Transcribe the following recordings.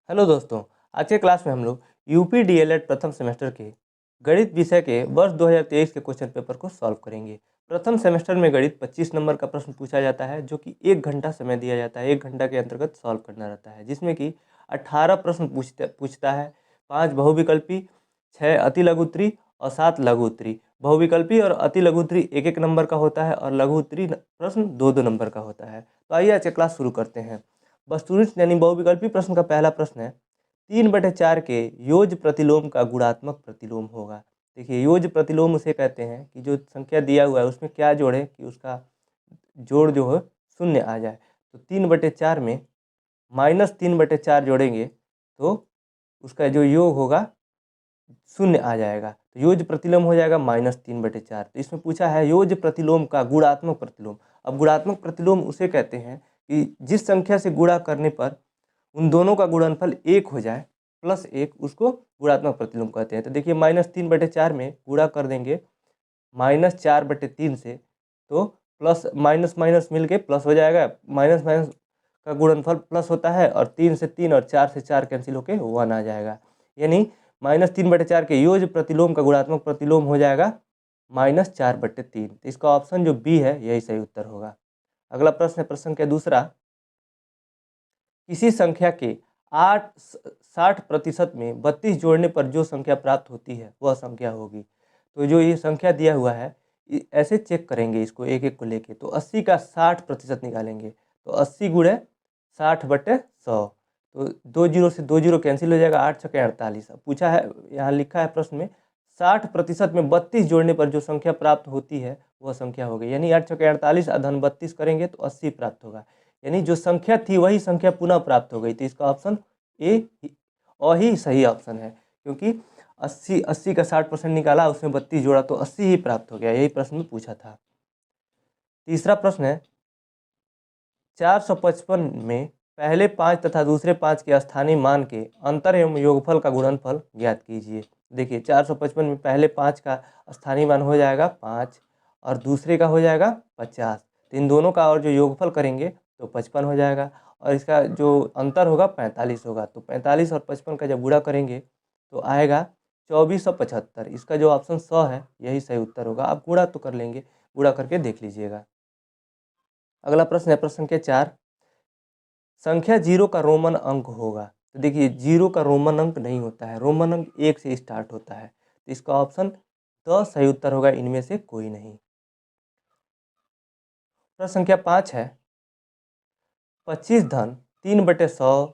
Hello दोस्तों, आज के क्लास में हम लोग यूपी डीएलएड प्रथम सेमेस्टर के गणित विषय के वर्ष 2023 के क्वेश्चन पेपर को सॉल्व करेंगे। प्रथम सेमेस्टर में गणित 25 नंबर का प्रश्न पूछा जाता है, जो कि 1 घंटा समय दिया जाता है। 1 घंटा के अंतर्गत सॉल्व करना रहता है, जिसमें कि 18 प्रश्न पूछता है, 5 बहुविकल्पी, 6 अति लघु उत्तरी और 7 लघु उत्तरी। बहुविकल्पी और अति लघु उत्तरी 1-1 नंबर का होता है और लघु उत्तरी प्रश्न 2-2 नंबर का होता है। तो आइए आज के क्लास शुरू करते हैं। वस्तुनिष्ठ यानी बहुविकल्पी प्रश्न का पहला प्रश्न है, 3/4 के योज प्रतिलोम का गुणात्मक प्रतिलोम होगा। देखिए, योज प्रतिलोम उसे कहते हैं कि जो संख्या दिया हुआ है उसमें क्या जोड़े कि उसका जोड़ जो है शून्य आ जाए। तो 3/4 में -3/4 जोड़ेंगे तो उसका जो योग होगा शून्य आ जाएगा। तो योज प्रतिलोम हो जाएगा -3/4। तो इसमें पूछा है योज प्रतिलोम का गुणात्मक प्रतिलोम। अब गुणात्मक प्रतिलोम उसे कहते हैं कि जिस संख्या से गुणा करने पर उन दोनों का गुणनफल 1 हो जाए +1, उसको गुणात्मक प्रतिलोम कहते हैं। तो देखिए, -3/4 में गुणा कर देंगे -4/3 से, तो प्लस माइनस माइनस मिल के प्लस हो जाएगा। माइनस माइनस का गुणनफल प्लस होता है और 3 से 3 और 4 से 4 कैंसिल होके 1 आ जाएगा। यानी -3/4 के योज प्रतिलोम का गुणात्मक प्रतिलोम हो जाएगा -4/3। तो इसका ऑप्शन जो बी है यही सही उत्तर होगा। अगला प्रश्न है, प्रश्न के दूसरा, किसी संख्या के 60% में 32 जोड़ने पर जो संख्या प्राप्त होती है वह संख्या होगी। तो जो ये संख्या दिया हुआ है, ऐसे चेक करेंगे इसको एक एक को लेके। तो 80 का 60% निकालेंगे, तो 80 गुणे 60/100। तो 2 जीरो से 2 जीरो कैंसिल हो जाएगा, 8 छके 48। अब पूछा है, यहाँ लिखा है प्रश्न में, 60% में 32 जोड़ने पर जो संख्या प्राप्त होती है वह संख्या होगी। यानी 8 छके 48 धन 32 करेंगे तो 80 प्राप्त होगा। यानी जो संख्या थी वही संख्या पुनः प्राप्त हो गई। तो इसका ऑप्शन ए और ही सही ऑप्शन है, क्योंकि 80 का 60% निकाला, उसमें 32 जोड़ा तो 80 ही प्राप्त हो गया। यही प्रश्न में पूछा था। तीसरा प्रश्न है, 455 में पहले 5 तथा दूसरे 5 के स्थानीय मान के अंतर एवं योगफल का गुणनफल ज्ञात कीजिए। देखिए, 455 में पहले 5 का स्थानीय मान हो जाएगा 5 और दूसरे का हो जाएगा 50। तो इन दोनों का और जो योगफल करेंगे तो 55 हो जाएगा और इसका जो अंतर होगा 45 होगा। तो 45 और 55 का जब गुणा करेंगे तो आएगा 2475। इसका जो ऑप्शन 100 है यही सही उत्तर होगा। आप गुणा तो कर लेंगे, गुणा करके देख लीजिएगा। अगला प्रश्न है, प्रश्न के 4, संख्या 0 का रोमन अंक होगा। तो देखिए, 0 का रोमन अंक नहीं होता है, रोमन अंक 1 से स्टार्ट होता है। तो इसका ऑप्शन द सही उत्तर होगा, इनमें से कोई नहीं। प्रश्न संख्या 5 है, 25 धन 3/100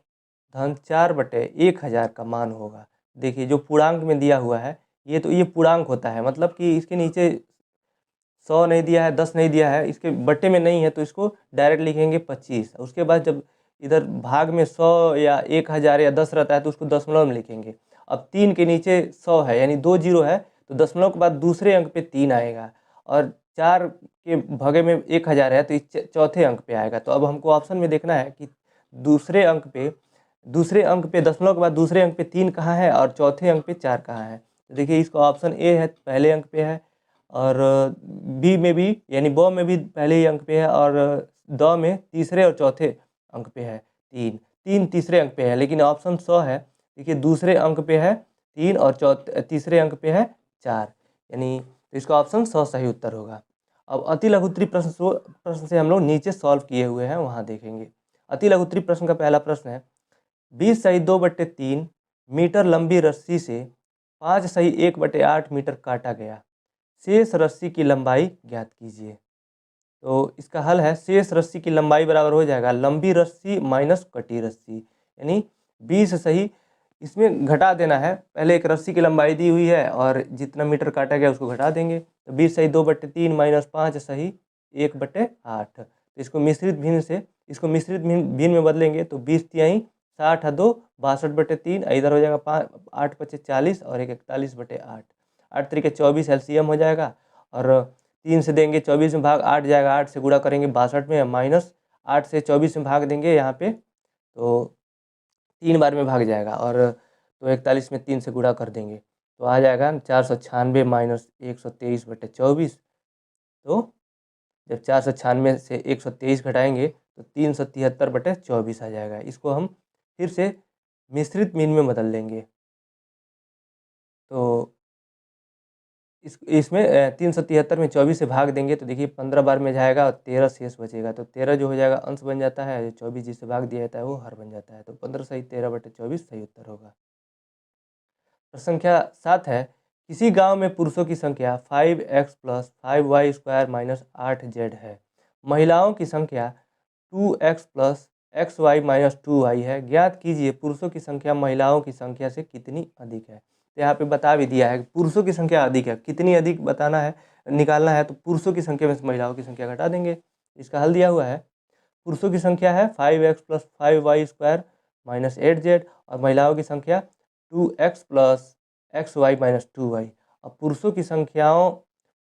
धन 4/1000 का मान होगा। देखिए, जो पूर्णांक में दिया हुआ है ये पूर्णांक होता है, मतलब कि इसके नीचे 100 नहीं दिया है, 10 नहीं दिया है, इसके बट्टे में नहीं है, तो इसको डायरेक्ट लिखेंगे 25। उसके बाद जब इधर भाग में 100 या 1000 या 10 रहता है तो उसको दशमलव में लिखेंगे। अब 3 के नीचे 100 है, यानी 2 जीरो है, तो दशमलव के बाद दूसरे अंक पे 3 आएगा और 4 के भगे में 1000 है तो इस चौथे अंक पे आएगा। तो अब हमको ऑप्शन में देखना है कि दूसरे अंक पे दशमलव के बाद दूसरे अंक पे 3 कहाँ है और चौथे अंक पे 4 कहाँ है। तो देखिए, इसका ऑप्शन ए है, पहले अंक पे है, और बी में भी यानी ब में भी पहले ही अंक पे है, और द में तीसरे और चौथे अंक पे है। तीन तीसरे अंक पे है, लेकिन ऑप्शन 100 है। देखिए, दूसरे अंक पे है 3 और तीसरे अंक पे है 4, यानी तो इसका ऑप्शन 100 सही उत्तर होगा। अब अति लघुत्तरी प्रश्न से हम लोग नीचे सॉल्व किए हुए हैं, वहाँ देखेंगे। अति लघुत्तरी प्रश्न का पहला प्रश्न है, 20 + 2/3 मीटर लंबी रस्सी से 5 = 1/8 मीटर काटा गया, शेष रस्सी की लंबाई ज्ञात कीजिए। तो इसका हल है, शेष रस्सी की लंबाई बराबर हो जाएगा लंबी रस्सी माइनस कटी रस्सी, यानी 20 सही। इसमें घटा देना है, पहले एक रस्सी की लंबाई दी हुई है और जितना मीटर काटा गया उसको घटा देंगे। तो 20 = 2/3 माइनस 5 सही 1/8। तो इसको मिश्रित भिन्न में बदलेंगे तो 20 × 60 × 2 62/3, इधर हो जाएगा 8 × 5 = 40 और 1 = 41/8। 8 3 × 24 एलसीएम हो जाएगा, और 3 से देंगे 24 में भाग 8 जाएगा, 8 से गुणा करेंगे 62 में, माइनस 8 से 24 में भाग देंगे यहाँ पे तो 3 बार में भाग जाएगा, और तो 41 में 3 से गुणा कर देंगे तो आ जाएगा 496 माइनस 123/24। तो जब 496 से 123 घटाएंगे तो 373/24 आ जाएगा। इसको हम फिर से मिश्रित मीन में बदल देंगे। तो इसमें 373 में 24 से भाग देंगे तो देखिए 15 बार में जाएगा और 13 शेष बचेगा। तो 13 जो हो जाएगा अंश बन जाता है, 24 जिससे भाग दिया जाता है वो हर बन जाता है। तो 15 सही 13/24 सही उत्तर होगा। प्रश्न संख्या 7 है, किसी गांव में पुरुषों की संख्या 5x + 5y² - 8z है। महिलाओं की संख्या 2x + xy - 2y है। ज्ञात कीजिए पुरुषों की संख्या महिलाओं की संख्या से कितनी अधिक है। तो यहाँ पे बता भी दिया है कि पुरुषों की संख्या अधिक है, कितनी अधिक बताना है, निकालना है तो पुरुषों की संख्या में से महिलाओं की संख्या घटा देंगे। इसका हल दिया हुआ है, पुरुषों की संख्या है 5x + 5y² - 8z और महिलाओं की संख्या 2x + xy - 2y। अब पुरुषों की संख्याओं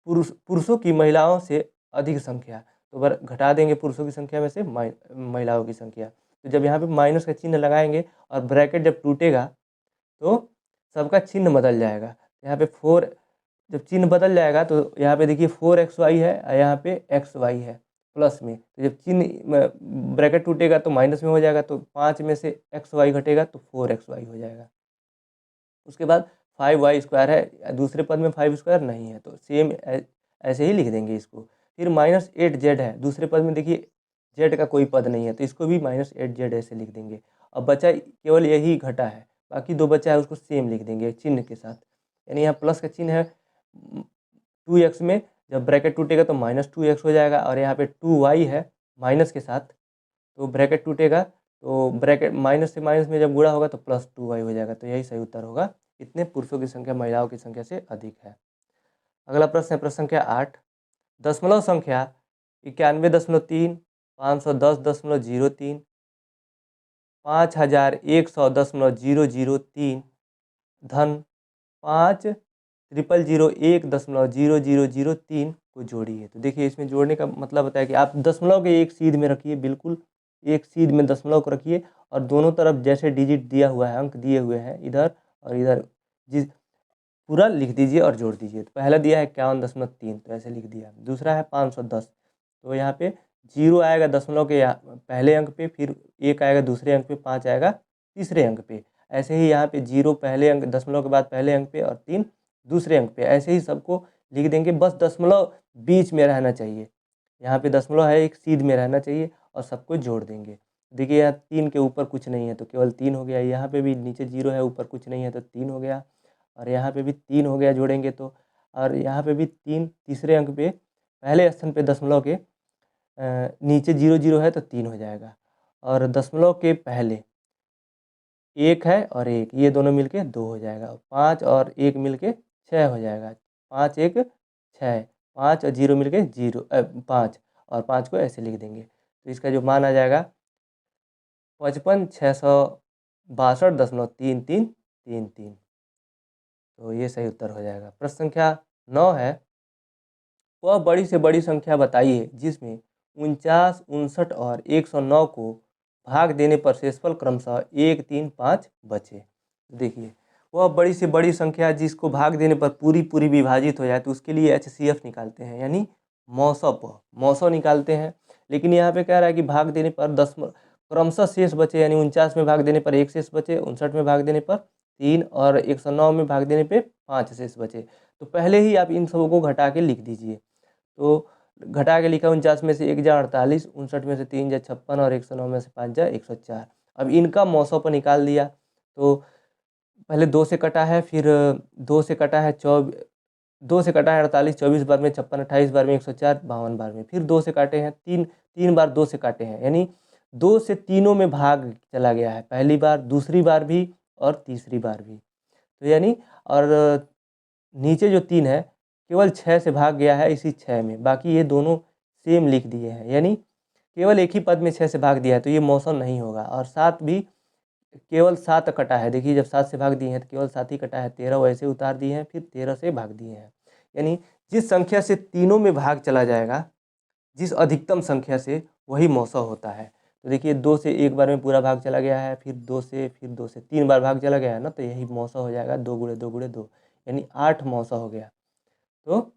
पुरुषों की महिलाओं से अधिक संख्या, तो बार घटा देंगे पुरुषों की संख्या में से महिलाओं की संख्या। तो जब यहाँ पे माइनस का चिन्ह लगाएंगे और ब्रैकेट जब टूटेगा तो सबका चिन्ह बदल जाएगा। यहाँ पे 4 जब चिन्ह बदल जाएगा तो यहाँ पे देखिए 4xy है और यहाँ पे xy है प्लस में। तो जब चिन्ह ब्रैकेट टूटेगा तो माइनस में हो जाएगा, तो 5 में से xy घटेगा तो 4xy हो जाएगा। उसके बाद 5y² है, दूसरे पद में 5² नहीं है तो सेम ऐसे ही लिख देंगे इसको। फिर -8z है, दूसरे पद में देखिए z का कोई पद नहीं है तो इसको भी -8z ऐसे लिख देंगे। अब बचा केवल यही घटा है, बाकी दो बचा है उसको सेम लिख देंगे चिन्ह के साथ। यानी यहाँ प्लस का चिन्ह है 2x में, जब ब्रैकेट टूटेगा तो -2x हो जाएगा और यहाँ पे 2y है माइनस के साथ, तो ब्रैकेट टूटेगा तो ब्रैकेट माइनस से माइनस में जब गुणा होगा तो +2y हो जाएगा। तो यही सही उत्तर होगा, इतने पुरुषों की संख्या महिलाओं की संख्या से अधिक है। अगला प्रश्न है प्रश्न संख्या 8, दशमलव संख्या 91.3, 510.03, 5100.003 धन 5,000,1.0003 को जोड़िए। तो देखिए इसमें जोड़ने का मतलब होता है कि आप दशमलव के एक सीध में रखिए, बिल्कुल एक सीध में दशमलव को रखिए और दोनों तरफ जैसे डिजिट दिया हुआ है, अंक दिए हुए हैं इधर और इधर, जिस पूरा लिख दीजिए और जोड़ दीजिए। तो पहला दिया है 51.3 तो ऐसे लिख दिया, दूसरा है 510 तो यहाँ पे 0 आएगा दशमलव के पहले अंक पे, फिर 1 आएगा दूसरे अंक पे, 5 आएगा तीसरे अंक पे। ऐसे ही यहाँ पे 0 पहले अंक, दशमलव के बाद पहले अंक पे और 3 दूसरे अंक पे, ऐसे ही सबको लिख देंगे। बस दशमलव बीच में रहना चाहिए, यहाँ पे दशमलव है एक सीध में रहना चाहिए और सबको जोड़ देंगे। देखिए यहाँ 3 के ऊपर कुछ नहीं है तो केवल 3 हो गया, यहाँ पे भी नीचे 0 है ऊपर कुछ नहीं है तो 3 हो गया और यहाँ पे भी 3 हो गया जोड़ेंगे तो, और यहाँ पे भी 3 तीसरे अंक पे पहले स्थान पे दशमलव के नीचे 0 है तो 3 हो जाएगा और दशमलव के पहले 1 है और 1 ये दोनों मिलके 2 हो जाएगा, 5 और 1 मिलके 6 हो जाएगा, 5 1 6, 5 और 0 मिलके 5 और 5 को ऐसे लिख देंगे। तो इसका जो मान आ जाएगा 55,662.3333। तो ये सही उत्तर हो जाएगा। प्रश्न संख्या 9 है, वह बड़ी से बड़ी संख्या बताइए जिसमें 49, 59 और 109 को भाग देने पर शेषफल क्रमशः 1, 3, 5 बचे। देखिए वह बड़ी से बड़ी संख्या जिसको भाग देने पर पूरी विभाजित हो जाए तो उसके लिए HCF निकालते हैं, यानी मौसौ निकालते हैं। लेकिन यहाँ पे कह रहा है कि भाग देने पर क्रमशः शेष बचे, यानी 49 में भाग देने पर 1 शेष बचे, 59 में भाग देने पर 3 और 109 में भाग देने पे 5 शेष बचे। तो पहले ही आप इन सबों को घटा के लिख दीजिए। तो घटा के लिखा 49 में से 1 जा 48, 59 में से 3 जा 56 और 109 में से 5 जा 104। अब इनका मौसौ पर निकाल दिया तो पहले 2 से कटा है, फिर 2 से कटा है 2 से कटा है 48, 24 बार में 56, 28 बार में 104, 52 बार में, फिर 2 से काटे हैं, 3 बार 2 से काटे हैं, यानी 2 से तीनों में भाग चला गया है, पहली बार, दूसरी बार भी और तीसरी बार भी। तो यानी और नीचे जो 3 है केवल 6 से भाग गया है इसी 6 में, बाकी ये दोनों सेम लिख दिए हैं, यानी केवल एक ही पद में 6 से भाग दिया है तो ये मौसम नहीं होगा। और 7 भी केवल 7 कटा है, देखिए जब 7 से भाग दिए हैं तो केवल 7 ही कटा है, 13 वैसे उतार दिए हैं, फिर 13 से भाग दिए हैं। यानी जिस संख्या से तीनों में भाग चला जाएगा, जिस अधिकतम संख्या से, वही मौसम होता है। तो देखिए 2 से एक बार में पूरा भाग चला गया है, फिर 2 से 3 बार भाग चला गया है ना, तो यही मौसम हो जाएगा 2 × 2 × 2 यानी 8 मौसम हो गया। तो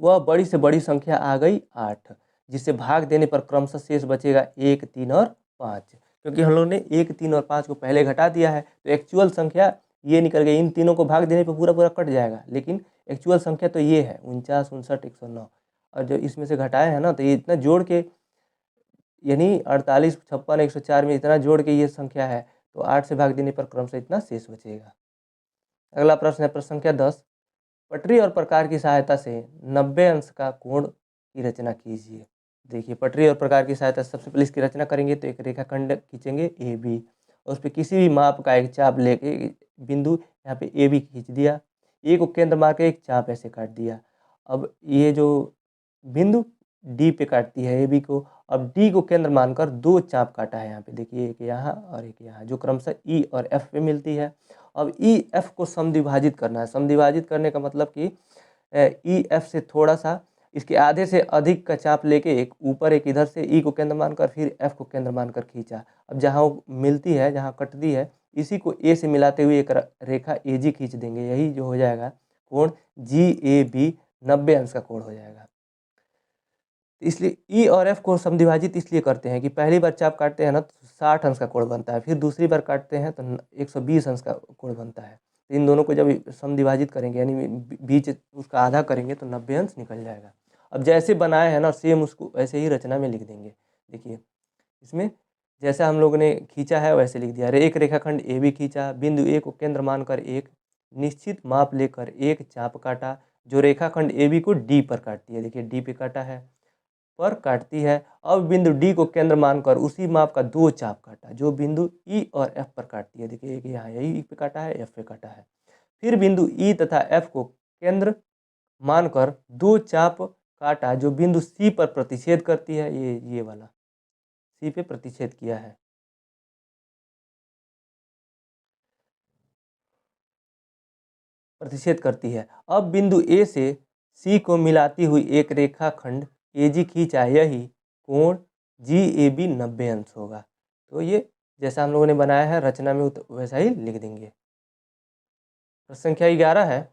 वह बड़ी से बड़ी संख्या आ गई 8, जिसे भाग देने पर क्रमशः शेष बचेगा 1, 3 और 5। क्योंकि हम लोगों ने 1, 3 और 5 को पहले घटा दिया है, तो एक्चुअल संख्या ये निकल गई। इन तीनों को भाग देने पे पूरा पूरा कट जाएगा, लेकिन एक्चुअल संख्या तो ये है 49, 59, 109। और जो इसमें से घटाए हैं ना, तो ये इतना जोड़ के, यानी 48, 56, 104 में इतना जोड़ के ये संख्या है, तो 8 से भाग देने पर क्रमशः इतना शेष बचेगा। अगला प्रश्न है प्रश्न संख्या 10। पटरी और प्रकार की सहायता से 90 अंश का कोण की रचना कीजिए। देखिए, पटरी और प्रकार की सहायता से सबसे पहले इसकी रचना करेंगे तो एक रेखाखंड खींचेंगे ए बी, और उस पर किसी भी माप का एक चाप लेके बिंदु यहाँ पे ए बी खींच दिया, ए को केंद्र मार के एक चाप ऐसे काट दिया। अब ये जो बिंदु डी पे काटती है ए बी को, अब डी को केंद्र मानकर दो चाप काटा है यहाँ पे, देखिए एक यहाँ और एक यहाँ, जो क्रमशः ई और एफ पे मिलती है। अब ई एफ को समद्विभाजित करना है। समद्विभाजित करने का मतलब कि ई एफ से थोड़ा सा, इसके आधे से अधिक का चाप लेके एक ऊपर एक इधर से ई को केंद्र मानकर फिर एफ को केंद्र मानकर खींचा। अब जहाँ वो मिलती है, जहाँ कटती है, इसी को ए से मिलाते हुए एक रेखा ए जी खींच देंगे। यही जो हो जाएगा कोण जी ए बी 90 अंश का कोण हो जाएगा। इसलिए ई और एफ को समद्विभाजित इसलिए करते हैं कि पहली बार चाप काटते हैं ना तो 60 अंश का कोण बनता है, फिर दूसरी बार काटते हैं तो 120 अंश का कोण बनता है। तो इन दोनों को जब समद्विभाजित करेंगे, यानी बीच उसका आधा करेंगे, तो 90 अंश निकल जाएगा। अब जैसे बनाए हैं ना, सेम उसको वैसे ही रचना में लिख देंगे। देखिए, इसमें जैसा हम लोगों ने खींचा है वैसे लिख दिया। एक रेखाखंड ए बी खींचा, बिंदु ए को केंद्र मानकर एक निश्चित माप लेकर एक चाप काटा, जो रेखाखंड ए बी को डी पर काटती है। देखिए, डी पे काटा है, पर काटती है। अब बिंदु डी को केंद्र मानकर उसी माप का दो चाप काटा, जो बिंदु ई और एफ पर काटती है। देखिए, एक यहाँ यही पे काटा है, एफ पे काटा है। फिर बिंदु ई तथा एफ को केंद्र मानकर दो चाप काटा, जो बिंदु सी पर प्रतिच्छेद करती है। ये वाला सी पे प्रतिच्छेद किया है, प्रतिच्छेद करती है। अब बिंदु ए से सी को मिलाती हुई एक रेखाखंड ए जी खींचा, यही कोण जी ए बी 90 अंश होगा। तो ये जैसा हम लोगों ने बनाया है रचना में वैसा ही लिख देंगे। प्रश्न संख्या 11 है,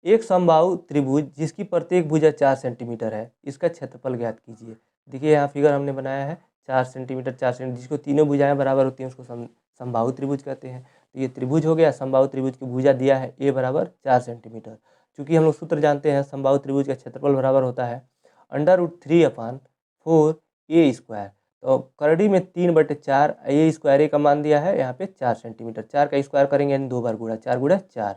एक समबाहु त्रिभुज जिसकी प्रत्येक भुजा 4 सेंटीमीटर है, इसका क्षेत्रफल ज्ञात कीजिए। देखिए, यहाँ फिगर हमने बनाया है 4 सेंटीमीटर 4 सेंटीमीटर, जिसको तीनों भुजाएं बराबर होती हैं उसको समबाहु त्रिभुज कहते हैं। तो ये त्रिभुज हो गया। समबाहु त्रिभुज की भुजा दिया है ए बराबर 4 सेंटीमीटर। चूँकि हम लोग सूत्र जानते हैं, समबाहु त्रिभुज का क्षेत्रफल बराबर होता है √3/4 ए स्क्वायर। तो करड़ी में 3/4, ए स्क्वायर ए का मान दिया है यहाँ पे 4 सेंटीमीटर। 4 का स्क्वायर करेंगे यानी 2 बार गुणा, 4 गुणा 4।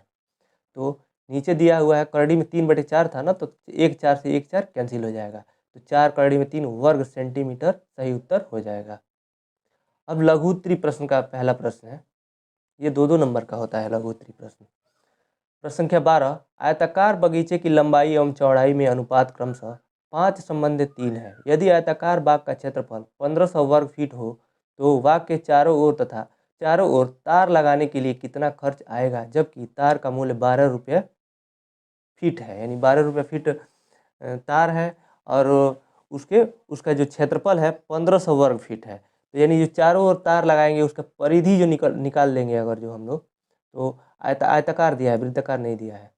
तो नीचे दिया हुआ है करड़ी में 3/4 था ना, तो 1 4 से 1 4 कैंसिल हो जाएगा, तो 4 करड़ी में 3 वर्ग सेंटीमीटर सही उत्तर हो जाएगा। अब लघुत्तरी प्रश्न का पहला प्रश्न है, ये 2-2 नंबर का होता है लघुत्तरी प्रश्न। प्रश्न संख्या 12, आयताकार बगीचे की लंबाई एवं चौड़ाई में अनुपात क्रमशः 5 संबंधित 3 है। यदि आयताकार बाग का क्षेत्रफल 1500 वर्ग फीट हो तो बाग के चारों ओर तथा चारों ओर तार लगाने के लिए कितना खर्च आएगा, जबकि तार का मूल्य 12 रुपये फीट है। यानी 12 रुपये फीट तार है, और उसका जो क्षेत्रफल है 1500 वर्ग फीट है। तो यानी जो चारों ओर तार लगाएंगे उसका परिधि जो निकाल लेंगे अगर जो हम लोग, तो आयताकार दिया है, वृत्ताकार नहीं दिया है।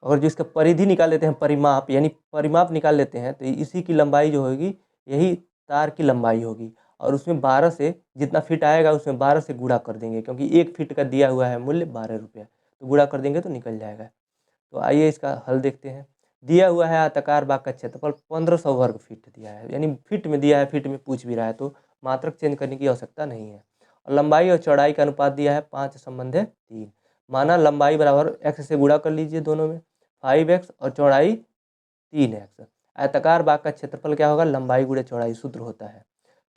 और जो इसका परिधि निकाल लेते हैं, परिमाप, यानी परिमाप निकाल लेते हैं, तो इसी की लंबाई जो होगी यही तार की लंबाई होगी। और उसमें 12 से जितना फीट आएगा उसमें 12 से गुणा कर देंगे, क्योंकि 1 फीट का दिया हुआ है मूल्य 12 रुपये, तो गुणा कर देंगे तो निकल जाएगा। तो आइए इसका हल देखते हैं। दिया हुआ है आयताकार बाग का क्षेत्रफल 1500 वर्ग फीट दिया है, यानी फीट में दिया है, फीट में पूछ भी रहा है, तो मात्रक चेंज करने की आवश्यकता नहीं है। और लंबाई और चौड़ाई का अनुपात दिया है 5 संबंधित 3। माना लंबाई बराबर x से गुणा कर लीजिए दोनों में, 5x, और चौड़ाई 3x। आयताकार बाग का क्षेत्रफल क्या होगा, लंबाई गुणे चौड़ाई सूत्र होता है।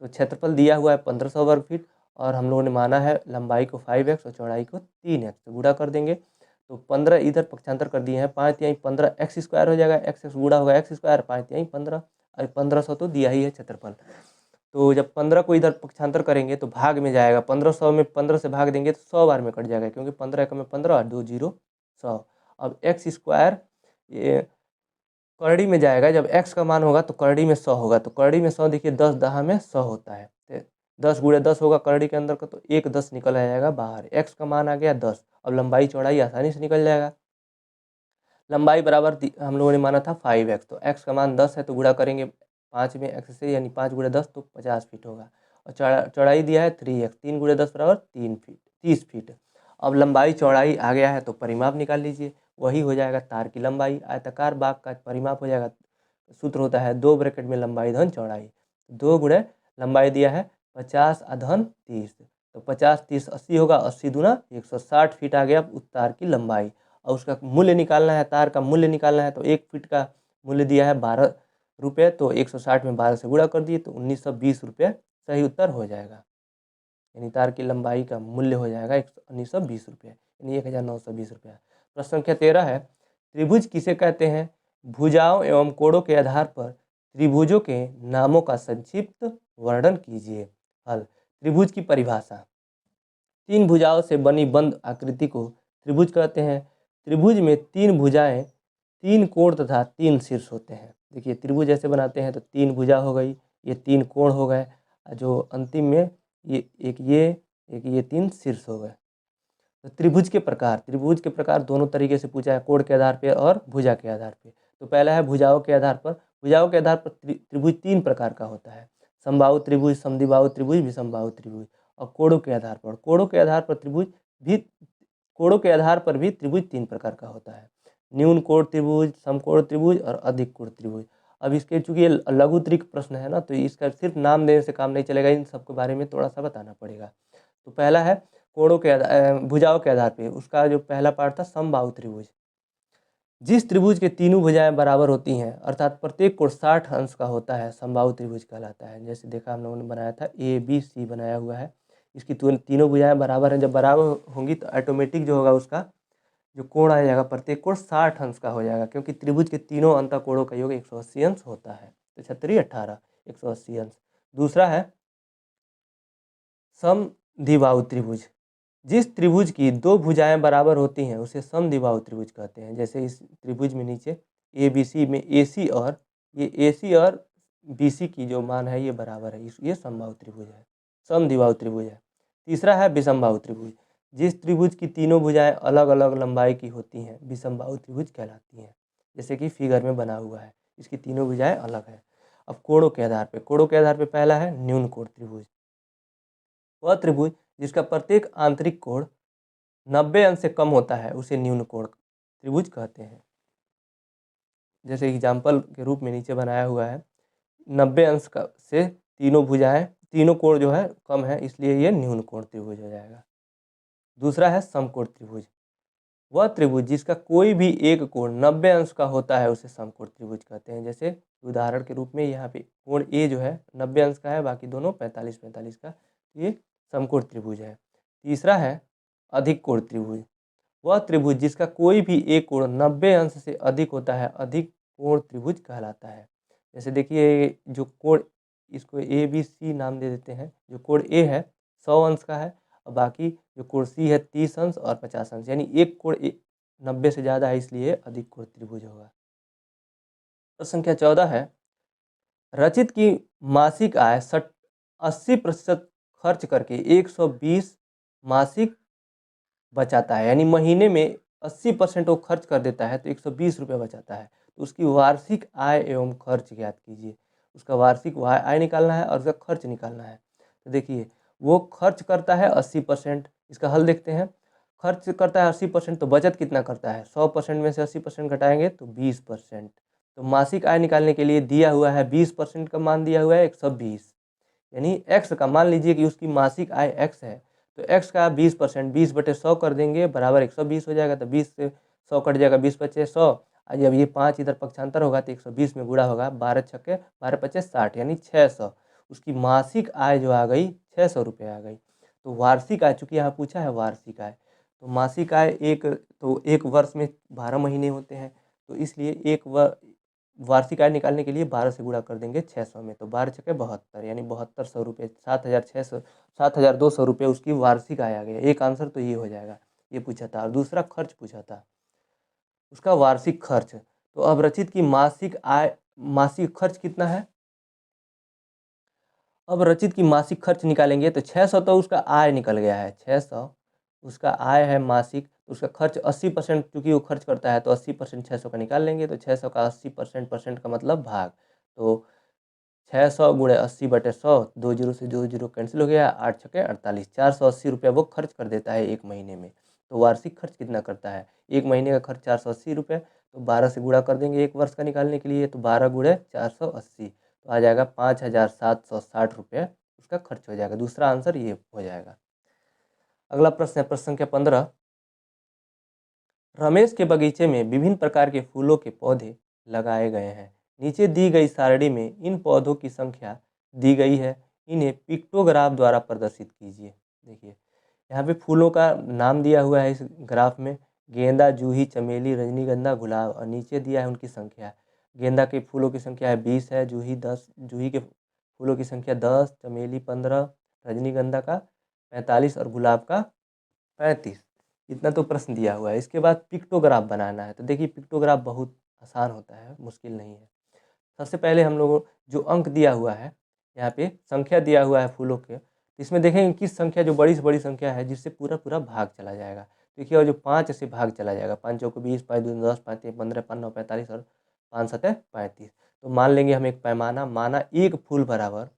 तो क्षेत्रफल दिया हुआ है 1500 वर्ग फीट, और हम लोगों ने माना है लंबाई को 5x और चौड़ाई को 3x, तो गुणा कर देंगे तो 15 इधर पक्षांतर कर दिए हैं, 5 तिहाई 15 एक्स स्क्वायर हो जाएगा, एक्स गुणा होगा एक्स स्क्वायर, 5 तिहाई 15, और 1500 तो दिया ही है क्षेत्रफल। तो जब 15 को इधर पक्षांतर करेंगे तो भाग में जाएगा, 1500 में 15 से भाग देंगे तो 100 बार में कट जाएगा, क्योंकि 15 एकम में 15 और 2 0 100। अब एक्स स्क्वायर ये करड़ी में जाएगा, जब x का मान होगा तो करड़ी में 100 होगा, तो करड़ी में 100 देखिए 10 दहा में 100 होता है, तो 10 गुणे 10 होगा करड़ी के अंदर का, तो 1 10 निकल आएगा बाहर। x का मान आ गया 10। अब लंबाई चौड़ाई आसानी से निकल जाएगा। लंबाई बराबर हम लोगों ने माना था 5x, तो x का मान 10 है, तो गुणा करेंगे 5 में x से, यानी 5 गुणे 10 तो 50 फीट होगा। और चौड़ाई दिया है 3x, 3 × 10 बराबर 3 फीट, 30 फीट। अब लंबाई चौड़ाई आ गया है तो परिमाप निकाल लीजिए, वही हो जाएगा तार की लंबाई। आयताकार बाग का परिमाप हो जाएगा, सूत्र होता है 2 ब्रैकेट में लंबाई धन चौड़ाई, 2 × लंबाई दिया है 50 धन 30, तो 50 30 80 होगा, 80 दूना 160 फीट आ गया उस तार की लंबाई। और उसका मूल्य निकालना है, तार का मूल्य निकालना है, तो 1 फीट का मूल्य दिया है 12 रुपये, तो 160 में 12 से गुणा कर दिए तो 1920 रुपये सही उत्तर हो जाएगा। यानी तार की लंबाई का मूल्य हो जाएगा 1920 रुपये, यानी 1920 रुपया। प्रश्न संख्या 13 है, त्रिभुज किसे कहते हैं? भुजाओं एवं कोणों के आधार पर त्रिभुजों के नामों का संक्षिप्त वर्णन कीजिए। हल, त्रिभुज की परिभाषा, 3 भुजाओं से बनी बंद आकृति को त्रिभुज कहते हैं। त्रिभुज में 3 भुजाएं, 3 कोण तथा 3 शीर्ष होते हैं। देखिए त्रिभुज ऐसे बनाते हैं तो 3 भुजा हो गई, ये 3 कोण हो गए, जो अंतिम में ये एक ये 3 शीर्ष हो गए। तो त्रिभुज के प्रकार दोनों तरीके से पूछा है, कोण के आधार पे और भुजा के आधार पे। तो पहला है भुजाओं के आधार पर। भुजाओं के आधार पर त्रिभुज 3 प्रकार का होता है, समबाहु त्रिभुज, समद्विबाहु त्रिभुज, विषमबाहु त्रिभुज। और कोणों के आधार पर भी त्रिभुज 3 प्रकार का होता है, न्यून कोण त्रिभुज, समकोण त्रिभुज और अधिक कोण त्रिभुज। अब इसके चूंकि लघु त्रिक प्रश्न है ना, तो इसका सिर्फ नाम देने से काम नहीं चलेगा, इन सबके बारे में थोड़ा सा बताना पड़ेगा। तो पहला है कोणों के भुजाओं के आधार पे, उसका जो पहला पार्ट था समबाहु त्रिभुज। जिस त्रिभुज के तीनों भुजाएं बराबर होती हैं, अर्थात प्रत्येक कोण 60 अंश का होता है, समबाहु त्रिभुज कहलाता है। जैसे देखा हम लोगों ने बनाया था, ABC बनाया हुआ है, इसकी तीनों भुजाएं बराबर हैं। जब बराबर होंगी तो ऑटोमेटिक जो होगा उसका जो कोण आ जाएगा, प्रत्येक कोण 60 अंश का हो जाएगा, क्योंकि त्रिभुज के तीनों अंतःकोणों का योग 180 अंश होता है। तो 36 18 180 अंश। दूसरा है समद्विबाहु त्रिभुज। जिस त्रिभुज की 2 भुजाएं बराबर होती हैं उसे समद्विबाहु त्रिभुज कहते हैं। जैसे इस त्रिभुज में नीचे ABC में AC और BC की जो मान है ये बराबर है, ये समबाहु त्रिभुज है, समद्विबाहु त्रिभुज है। तीसरा है विषमबाहु त्रिभुज। जिस त्रिभुज की तीनों भुजाएं अलग अलग लंबाई की होती हैं विषमबाहु त्रिभुज कहलाती हैं। जैसे कि फिगर में बना हुआ है, इसकी तीनों भुजाएं अलग है। अब कोणों के आधार पे पहला है न्यून कोण त्रिभुज। वह त्रिभुज जिसका प्रत्येक आंतरिक कोण 90 अंश से कम होता है उसे न्यून कोण त्रिभुज कहते हैं। जैसे एग्जाम्पल के रूप में नीचे बनाया हुआ है, 90 अंश का से तीनों कोण जो है कम है, इसलिए ये न्यून कोण त्रिभुज हो जाएगा। दूसरा है समकोण त्रिभुज। वह त्रिभुज जिसका कोई भी एक कोण 90 अंश का होता है उसे समकोण त्रिभुज कहते हैं। जैसे उदाहरण के रूप में यहाँ पे कोण A जो है 90 अंश का है, बाकी दोनों 45-45 का, ये समकोण त्रिभुज है। तीसरा है अधिक कोण त्रिभुज। वह त्रिभुज जिसका कोई भी एक कोण 90 अंश से अधिक होता है अधिक कोण त्रिभुज कहलाता है। जैसे देखिए जो कोण, इसको ABC नाम दे देते हैं। जो कोण A है 100 अंश का है, और बाकी जो कोण C है 30 अंश और 50 अंश, यानी एक कोण 90 से ज़्यादा है, इसलिए अधिक कोण त्रिभुज होगा। प्रश्न संख्या 14 है, रचित की मासिक आय 80% खर्च करके 120 मासिक बचाता है, यानी महीने में 80% वो खर्च कर देता है तो 120 रुपये बचाता है। तो उसकी वार्षिक आय एवं खर्च ज्ञात कीजिए। उसका वार्षिक आय निकालना है और उसका खर्च निकालना है। तो देखिए वो खर्च करता है 80%, इसका हल देखते हैं। खर्च करता है 80%, तो बचत कितना करता है? 100% में से 80% घटाएंगे तो 20%। तो मासिक आय निकालने के लिए दिया हुआ है 20% का मान दिया हुआ है 120, यानी x का, मान लीजिए कि उसकी मासिक आय x है, तो x का 20%, 20/100 कर देंगे बराबर 120 हो जाएगा। तो 20 से 100 कट जाएगा, 20 बचे 100, और जब ये 5 इधर पक्षांतर होगा तो 120 में गुणा होगा, 12 छक्के 12 पचे 60, यानी 600। उसकी मासिक आय जो आ गई 600 रुपये आ गई। तो वार्षिक आय, चूँकि यहाँ पूछा है वार्षिक आय, तो मासिक आय एक वर्ष में 12 महीने होते हैं, तो इसलिए वार्षिक आय निकालने के लिए 12 से गुणा कर देंगे 600 में, तो 12 छक्के 72, यानी 7200 रुपये, 7200 रुपये उसकी वार्षिक आय आ गई। एक आंसर तो ये हो जाएगा, ये पूछा था। और दूसरा खर्च पूछा था, उसका वार्षिक खर्च। तो अब रचित की मासिक खर्च कितना है? अब रचित की मासिक खर्च निकालेंगे तो 600 तो उसका आय निकल गया है, 600 उसका आय है मासिक। उसका खर्च 80%, क्योंकि वो खर्च करता है तो 80% 600 का निकाल लेंगे, तो 600 का 80% का मतलब भाग, तो 600 गुणे 80/100, 2 जीरो से 2 जीरो कैंसिल हो गया, 8 छके 48, 480 रुपये वो खर्च कर देता है एक महीने में। तो वार्षिक खर्च कितना करता है? एक महीने का खर्च 480 रुपये, तो 12 से गुणा कर देंगे एक वर्ष का निकालने के लिए, तो 12 गुणे 480 तो आ जाएगा 5760 रुपये उसका खर्च हो जाएगा। दूसरा आंसर ये हो जाएगा। अगला प्रश्न है प्रश्न संख्या 15। रमेश के बगीचे में विभिन्न प्रकार के फूलों के पौधे लगाए गए हैं। नीचे दी गई सारणी में इन पौधों की संख्या दी गई है, इन्हें पिक्टोग्राफ द्वारा प्रदर्शित कीजिए। देखिए यहाँ पे फूलों का नाम दिया हुआ है इस ग्राफ में, गेंदा, जूही, चमेली, रजनीगंधा, गुलाब, और नीचे दिया है उनकी संख्या। गेंदा के फूलों की संख्या है 20 है, जूही 10, जूही के फूलों की संख्या 10, चमेली 15, रजनीगंधा का 45 और गुलाब का 35। इतना तो प्रश्न दिया हुआ है। इसके बाद पिक्टोग्राफ बनाना है। तो देखिए पिक्टोग्राफ बहुत आसान होता है, मुश्किल नहीं है। सबसे पहले हम लोगों जो अंक दिया हुआ है, यहाँ पे संख्या दिया हुआ है फूलों के, तो इसमें देखेंगे किस संख्या जो बड़ी से बड़ी संख्या है जिससे पूरा पूरा भाग चला जाएगा। देखिए और जो 5 से भाग चला जाएगा, 5 चौको 20, 5 दूनी 10, 5 तीन 15, 5 नौ 45 और 5 सतह 35। तो मान लेंगे हम एक पैमाना, माना एक फूल बराबर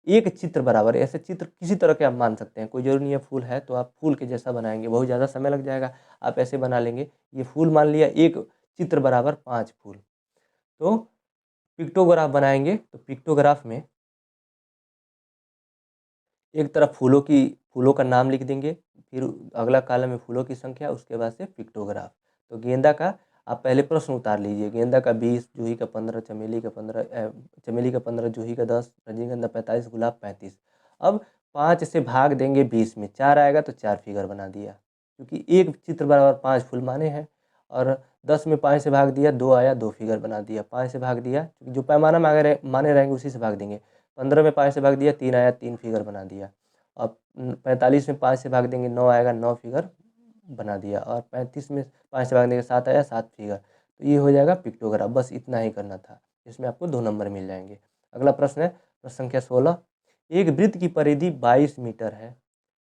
एक चित्र बराबर। ऐसे चित्र किसी तरह के आप मान सकते हैं, कोई जरूरी नहीं है फूल है तो आप फूल के जैसा बनाएंगे, बहुत ज़्यादा समय लग जाएगा। आप ऐसे बना लेंगे, ये फूल मान लिया, एक चित्र बराबर 5 फूल। तो पिक्टोग्राफ बनाएंगे, तो पिक्टोग्राफ में एक तरफ फूलों का नाम लिख देंगे, फिर अगला कॉलम में फूलों की संख्या, उसके बाद से पिक्टोग्राफ। तो गेंदा का आप पहले प्रश्न उतार लीजिए। गेंदा का 20, जूही का 15, चमेली का 15, जूही का 10, रजनीगंधा 45, गुलाब 35। अब 5 से भाग देंगे 20 में, 4 आएगा तो 4 फिगर बना दिया, क्योंकि एक चित्र बराबर 5 फूल माने हैं। और 10 में 5 से भाग दिया, 2 आया, 2 फिगर बना दिया। 5 से भाग दिया, जो पैमाना माने रहेंगे उसी से भाग देंगे। 15 में 5 से भाग दिया, 3 आया, 3 फिगर बना दिया। अब 45 में 5 से भाग देंगे, 9 आएगा, 9 फिगर बना दिया। और 35 में 5 से भाग देंगे, 7 आया, 7 फिगर। तो ये हो जाएगा पिक्टोग्राफ। बस इतना ही करना था, इसमें आपको 2 नंबर मिल जाएंगे। अगला प्रश्न है प्रश्न संख्या 16। एक वृत्त की परिधि 22 मीटर है,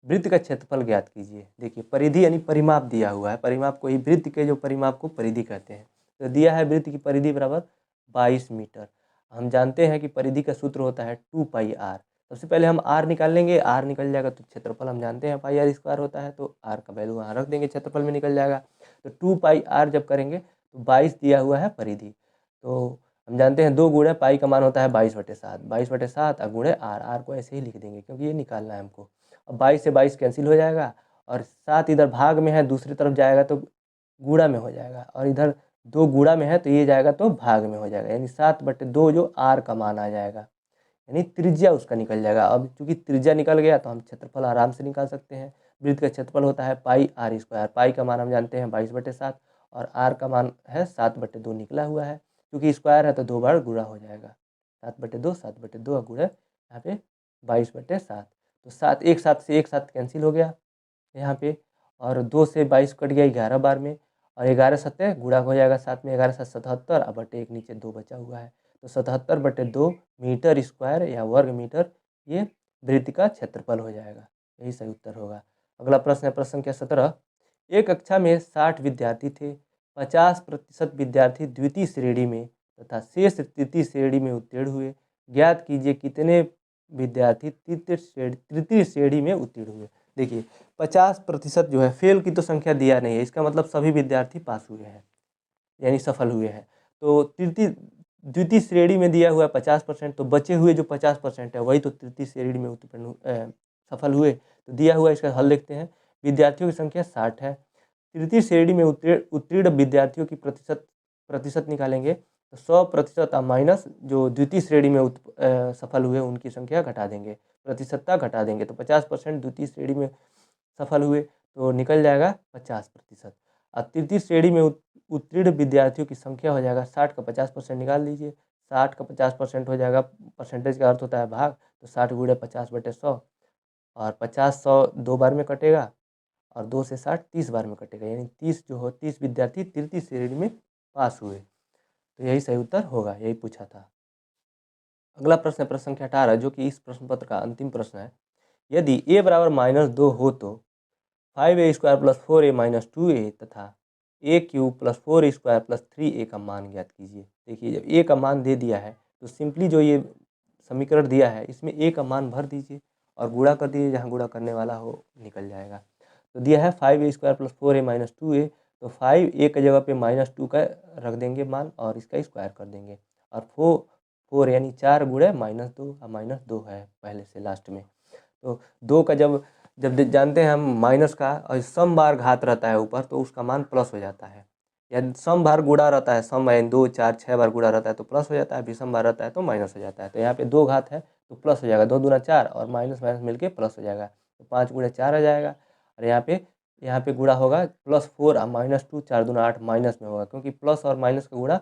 वृत्त का क्षेत्रफल ज्ञात कीजिए। देखिए परिधि यानी परिमाप दिया हुआ है, परिमाप को ही वृत्त के जो परिमाप को परिधि कहते हैं। तो दिया है वृत्त की परिधि बराबर 22 मीटर। हम जानते हैं कि परिधि का सूत्र होता है 2πr। सबसे पहले हम r निकाल लेंगे, r निकल जाएगा तो क्षेत्रफल हम जानते हैं πr² होता है, तो r का वैल्यू वहाँ रख देंगे, क्षेत्रफल में निकल जाएगा। तो 2πr जब करेंगे तो 22 दिया हुआ है परिधि। तो हम जानते हैं 2 गुणे पाई का मान होता है 22/7, 22/7 और गुणे r को ऐसे ही लिख देंगे क्योंकि ये निकालना है हमको। अब 22 से 22 कैंसिल हो जाएगा, और 7 इधर भाग में है, दूसरी तरफ जाएगा तो गुणा में हो जाएगा, और इधर 2 गुणा में है तो ये जाएगा तो भाग में हो जाएगा, यानी 7/2 जो r का मान आ जाएगा, यानी त्रिज्या उसका निकल जाएगा। अब चूंकि त्रिज्या निकल गया तो हम क्षेत्रफल आराम से निकाल सकते हैं। वृत्त का क्षेत्रफल होता है πr²। पाई का मान हम जानते हैं 22/7 और r का मान है 7/2 निकला हुआ है, क्योंकि स्क्वायर है तो 2 बार गुणा हो जाएगा। 7/2, 7/2 गुणा यहाँ पे 22/7। तो 7 एक साथ से एक साथ कैंसिल हो गया यहाँ पे, और 2 से 22 कट गया 11 बार में, और 11 सतह गुणा हो जाएगा 7 में, 11 7 77 और बटे 1 नीचे 2 बचा हुआ है। तो 77/2 मीटर स्क्वायर या वर्ग मीटर ये वृत्त का क्षेत्रफल हो जाएगा। यही सही उत्तर होगा। अगला प्रश्न है प्रश्न संख्या 17। एक कक्षा में 60 विद्यार्थी थे, 50% विद्यार्थी द्वितीय श्रेणी में तथा शेष तृतीय श्रेणी में उत्तीर्ण हुए। ज्ञात कीजिए कितने विद्यार्थी तृतीय श्रेणी में उत्तीर्ण हुए। देखिए 50% जो है, फेल की तो संख्या दिया नहीं है, इसका मतलब सभी विद्यार्थी पास हुए हैं यानी सफल हुए हैं। तो द्वितीय श्रेणी में दिया हुआ है 50%, तो बचे हुए जो 50% है वही तो तृतीय श्रेणी में सफल हुए। तो दिया हुआ इसका हल देखते हैं। विद्यार्थियों की संख्या 60 है, तृतीय श्रेणी में उत्तीर्ण विद्यार्थियों की प्रतिशत निकालेंगे, तो 100% माइनस जो द्वितीय श्रेणी में सफल हुए उनकी संख्या घटा देंगे, प्रतिशतता घटा देंगे। तो 50% द्वितीय श्रेणी में सफल हुए तो निकल जाएगा 50%। और तृतीय श्रेणी में उत्तीर्ण विद्यार्थियों की संख्या हो जाएगा 60 का 50% निकाल लीजिए, 60 का 50% हो जाएगा, परसेंटेज का अर्थ होता है भाग, तो 60 गुणे 50/100, और 50 100 2 बार में कटेगा, और 2 से 60 30 बार में कटेगा, यानी 30 विद्यार्थी तृतीय श्रेणी में पास हुए। तो यही सही उत्तर होगा, यही पूछा था। अगला प्रश्न है प्रश्न संख्या 18, जो कि इस प्रश्न पत्र का अंतिम प्रश्न है। यदि a बराबर -2 हो तो 5a² + 4a - 2a तथा a³ + 4a² + 3a का मान ज्ञात कीजिए। देखिए जब a का मान दे दिया है तो सिंपली जो ये समीकरण दिया है इसमें a का मान भर दीजिए और गुणा कर दीजिए, जहाँ गुणा करने वाला हो निकल जाएगा। तो दिया है 5a² + 4a - 2a, तो 5a की जगह पे -2 का रख देंगे मान और इसका स्क्वायर कर देंगे और 4 यानी 4 गुणे -2 और -2 है पहले से लास्ट में। तो 2 का जब जब जानते हैं हम माइनस का और सम बार घात रहता है ऊपर तो उसका मान प्लस हो जाता है, या सम बार गुणा रहता है, सम यानी 2 4 6 बार गुणा रहता है तो प्लस हो जाता है, विषम बार रहता है तो माइनस हो जाता है। तो यहाँ पे 2 घात है तो प्लस हो जाएगा, 2 दूना 4 और माइनस माइनस मिलके प्लस हो जाएगा, तो 5 गुणे 4 आ जाएगा। और यहाँ पे गुणा होगा +4 और -2, 4 दूना 8 माइनस में होगा, क्योंकि प्लस और माइनस का गुणा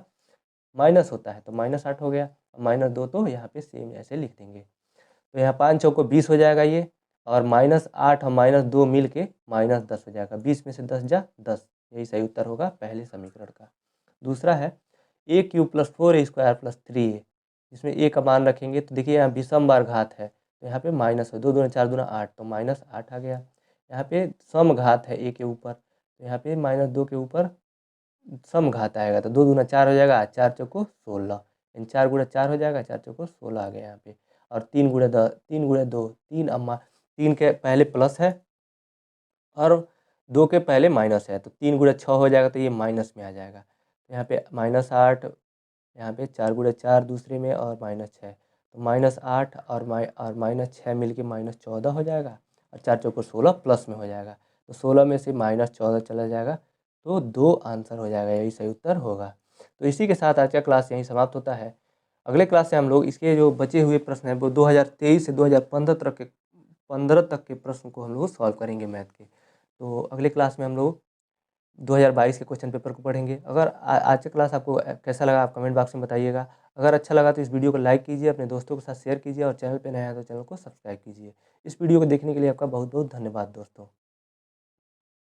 माइनस होता है तो -8 हो गया, -2 तो यहाँ पे सेम ऐसे लिख देंगे। तो यहाँ 5 चौको 20 हो जाएगा ये, और -8 और -2 मिल के -10 हो जाएगा, 20 में से 10 जा 10, यही सही उत्तर होगा पहले समीकरण का। दूसरा है a³ + 4a² + 3a, इसमें a का मान रखेंगे तो देखिए यहाँ विषम बार घात है तो यहाँ पे माइनस है, 2 दूना 4 दूना 8 तो -8 आ गया। यहाँ पे सम घात है a के ऊपर तो यहाँ पे -2 के ऊपर सम घात आएगा तो 2 दूना 4 हो जाएगा, 4 चौको 16, इन 4 गुणा 4 हो जाएगा, 4 चौको 16 आ गया यहाँ पे। और 3 गुणे 2 3 अम्मा 3 के पहले प्लस है और 2 के पहले माइनस है तो 3 गुणे 6 हो जाएगा तो ये माइनस में आ जाएगा। यहाँ पे -8, यहाँ पे 4 गुणे 4 दूसरे में और -6 तो -8 और -6 मिल के -14 हो जाएगा और 4 चौको 16 प्लस में हो जाएगा, तो 16 में से -14 चला जाएगा तो 2 आंसर हो जाएगा, यही सही उत्तर होगा। तो इसी के साथ आज का क्लास यहीं समाप्त होता है। अगले क्लास से हम लोग इसके जो बचे हुए प्रश्न हैं वो 2023 से 2015 तक के प्रश्न को हम लोग सॉल्व करेंगे मैथ के। तो अगले क्लास में हम लोग 2022 के क्वेश्चन पेपर को पढ़ेंगे। अगर आज का क्लास आपको कैसा लगा आप कमेंट बॉक्स में बताइएगा। अगर अच्छा लगा तो इस वीडियो को लाइक कीजिए, अपने दोस्तों के साथ शेयर कीजिए और चैनल पे नया है तो चैनल को सब्सक्राइब कीजिए। इस वीडियो को देखने के लिए आपका बहुत बहुत धन्यवाद दोस्तों।